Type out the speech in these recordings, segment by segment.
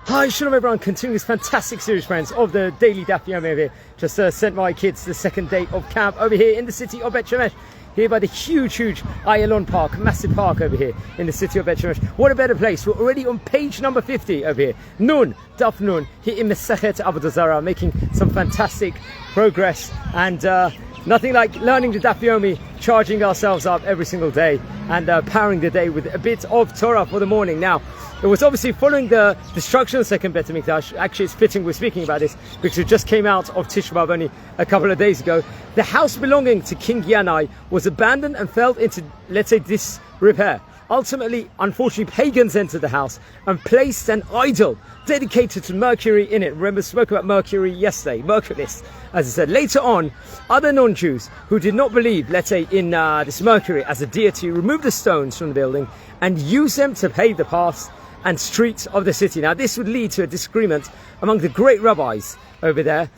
Hi, shalom everyone, continuing this fantastic series, friends, of the daily Daf Yomi over here. Just sent my kids the second day of camp over here in the city of Bet Shemesh, here by the huge Ayalon Park, massive park over here in the city of Bet Shemesh. What a better place. We're already on page number 50 over here. Nun, Daf Nun, here in Masechet Avodah Zara, making some fantastic progress, and nothing like learning the Daf Yomi, charging ourselves up every single day and powering the day with a bit of Torah for the morning. Now, it was obviously following the destruction of the second Beit HaMikdash. Actually, it's fitting we're speaking about this because it just came out of Tisha B'Av only a couple of days ago. The house belonging to King Yanai was abandoned and fell into, let's say, disrepair. Ultimately, unfortunately, pagans entered the house and placed an idol dedicated to Mercury in it. Remember, we spoke about Mercury yesterday, Mercurius, as I said. Later on, other non-Jews who did not believe, let's say, in this Mercury as a deity, removed the stones from the building and used them to pave the paths and streets of the city. Now, this would lead to a disagreement among the great rabbis over there.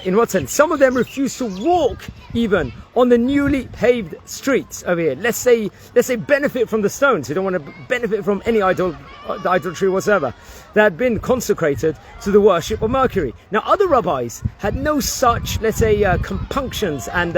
In what sense? Some of them refused to walk even on the newly paved streets over here. Let's say benefit from the stones. You don't want to benefit from any idolatry whatsoever that had been consecrated to the worship of Mercury. Now, other rabbis had no such, let's say, compunctions, and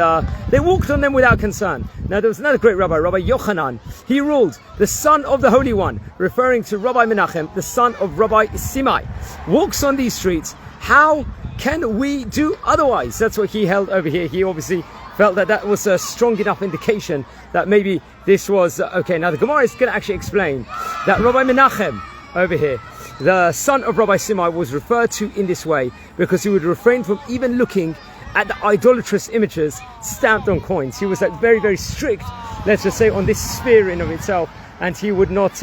they walked on them without concern. Now, there was another great rabbi, Rabbi Yochanan. He ruled, the son of the Holy One, referring to Rabbi Menachem, the son of Rabbi Simai, walks on these streets. How can we do otherwise? That's what he held over here. He obviously felt that that was a strong enough indication that maybe this was okay. Now, the Gemara is going to actually explain that Rabbi Menachem over here, the son of Rabbi Simai, was referred to in this way because he would refrain from even looking at the idolatrous images stamped on coins. He was like very strict, let's just say, on this sphere in of itself, and he would not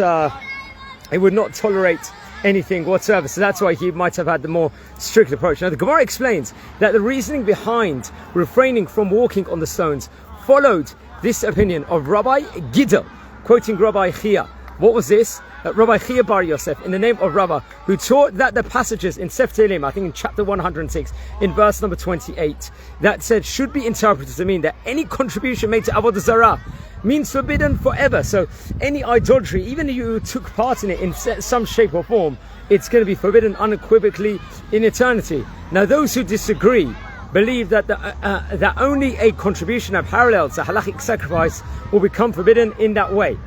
tolerate anything whatsoever. So that's why he might have had the more strict approach. Now, the Gemara explains that the reasoning behind refraining from walking on the stones followed this opinion of Rabbi Gidel, quoting Rabbi Chia. What was this? Rabbi Chia Bar Yosef, in the name of Rabbah, who taught that the passages in Sefer Tehillim, I think in chapter 106, in verse number 28, that said should be interpreted to mean that any contribution made to Avodah Zara means forbidden forever. So any idolatry, even if you took part in it in some shape or form, it's going to be forbidden unequivocally in eternity. Now, those who disagree believe that that only a contribution that parallels a halachic sacrifice will become forbidden in that way.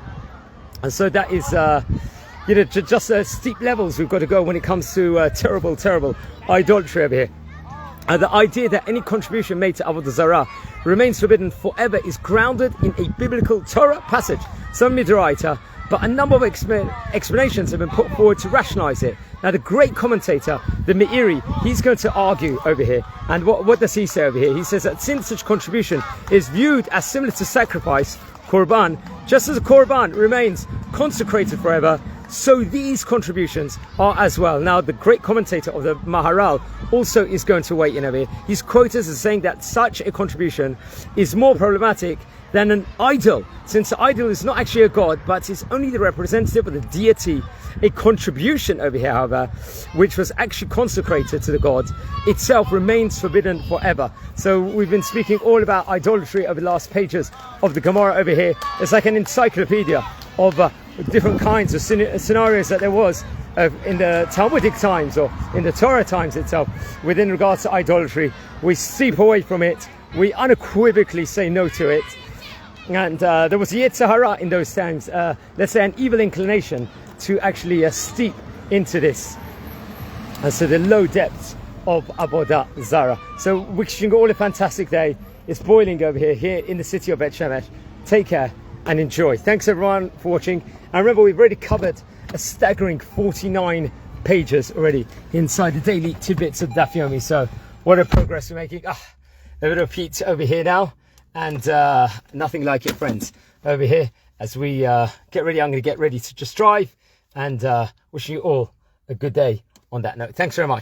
And so that is, just steep levels we've got to go when it comes to terrible idolatry over here. The idea that any contribution made to Avodah Zara remains forbidden forever is grounded in a biblical Torah passage, some Midoraita, but a number of explanations have been put forward to rationalize it. Now, the great commentator, the Meiri, he's going to argue over here. And what does he say over here? He says that since such contribution is viewed as similar to sacrifice, Korban, just as a Korban remains consecrated forever, so these contributions are as well. Now, the great commentator of the Maharal also is going to weigh in over here. He's quoted as saying that such a contribution is more problematic than an idol, since the idol is not actually a god, but is only the representative of the deity. A contribution over here, however, which was actually consecrated to the god itself, remains forbidden forever. So we've been speaking all about idolatry over the last pages of the Gemara over here. It's like an encyclopedia of different kinds of scenarios that there was in the Talmudic times or in the Torah times itself within regards to idolatry. We steep away from it. We unequivocally say no to it. And there was a Yetzer Hara in those times, let's say an evil inclination to actually steep into this. So the low depths of Avodah Zara. So wishing you all a fantastic day. It's boiling over here in the city of Bet Shemesh. Take care and enjoy. Thanks everyone for watching. And remember, we've already covered a staggering 49 pages already inside the daily tidbits of Daf Yomi. So what a progress we're making. A bit of heat over here now. And nothing like it, friends, over here as we get ready. I'm going to get ready to just drive, and wishing you all a good day on that note. Thanks very much.